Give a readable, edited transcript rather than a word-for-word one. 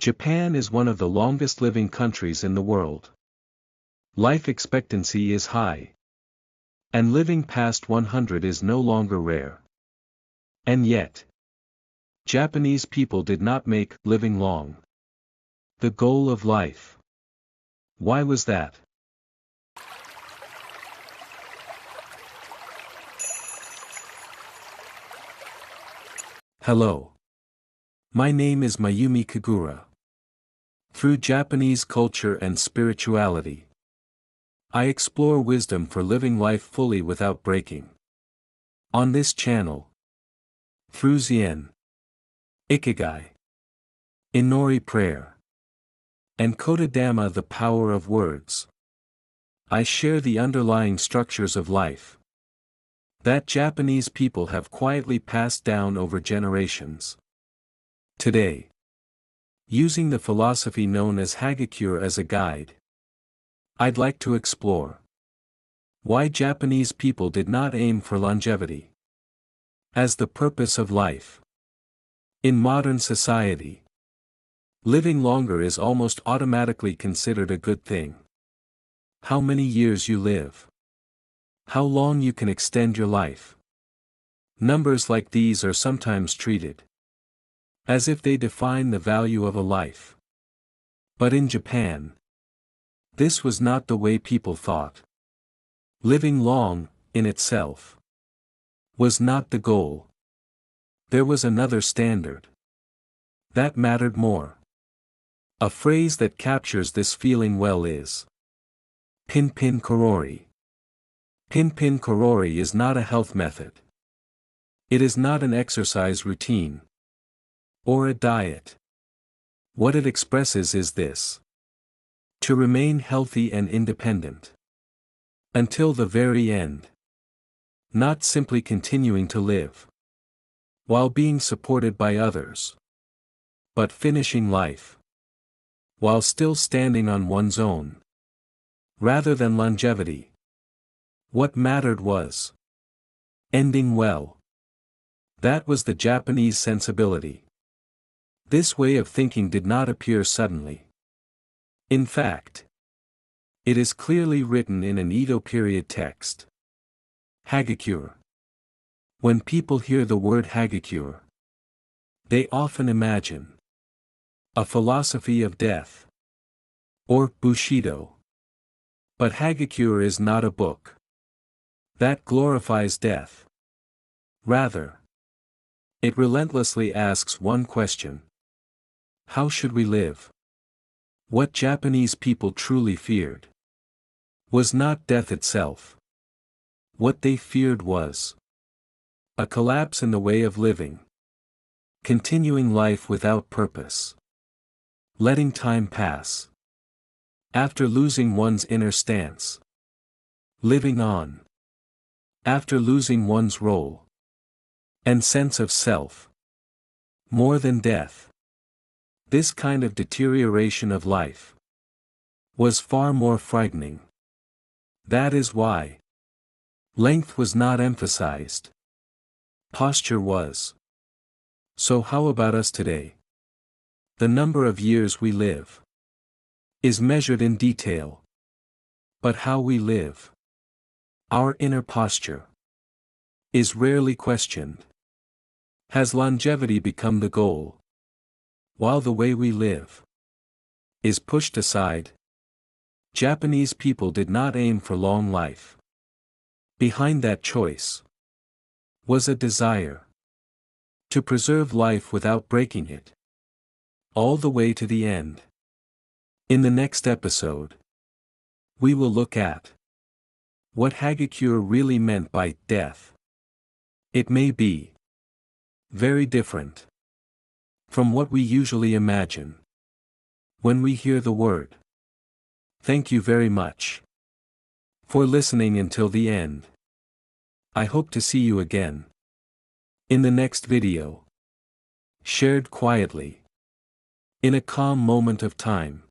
Japan is one of the longest living countries in the world. Life expectancy is high. And living past 100 is no longer rare. And yet, Japanese people did not make living long the goal of life. Why was that? Hello. My name is Mayumi Kagura. Through Japanese culture and spirituality, I explore wisdom for living life fully without breaking. On this channel, through Zen, Ikigai, Inori prayer, and Kodadama the power of words, I share the underlying structures of life that Japanese people have quietly passed down over generations. Today, using the philosophy known as Hagakure as a guide, I'd like to explore why Japanese people did not aim for longevity as the purpose of life. In modern society, living longer is almost automatically considered a good thing. How many years you live, how long you can extend your life. Numbers like these are sometimes treated as if they define the value of a life. But in Japan, this was not the way people thought. Living long, in itself, was not the goal. There was another standard that mattered more. A phrase that captures this feeling well is Pin Korori. Pin Korori is not a health method. It is not an exercise routine or a diet. What it expresses is this: to remain healthy and independent until the very end. Not simply continuing to live while being supported by others, but finishing life while still standing on one's own. Rather than longevity, what mattered was ending well. That was the Japanese sensibility. This way of thinking did not appear suddenly. In fact, it is clearly written in an Edo period text. Hagakure. When people hear the word Hagakure, they often imagine a philosophy of death or Bushido. But Hagakure is not a book that glorifies death. Rather, it relentlessly asks one question: how should we live? What Japanese people truly feared was not death itself. What they feared was a collapse in the way of living, continuing life without purpose, letting time pass after losing one's inner stance, living on after losing one's role and sense of self. More than death, this kind of deterioration of life was far more frightening. That is why length was not emphasized. Posture was. So how about us today? The number of years we live is measured in detail. But how we live, our inner posture, is rarely questioned. Has longevity become the goal, while the way we live is pushed aside? Japanese people did not aim for long life. Behind that choice was a desire to preserve life without breaking it, all the way to the end. In the next episode, we will look at what Hagakure really meant by death. It may be very different from what we usually imagine when we hear the word. Thank you very much for listening until the end. I hope to see you again in the next video, shared quietly in a calm moment of time.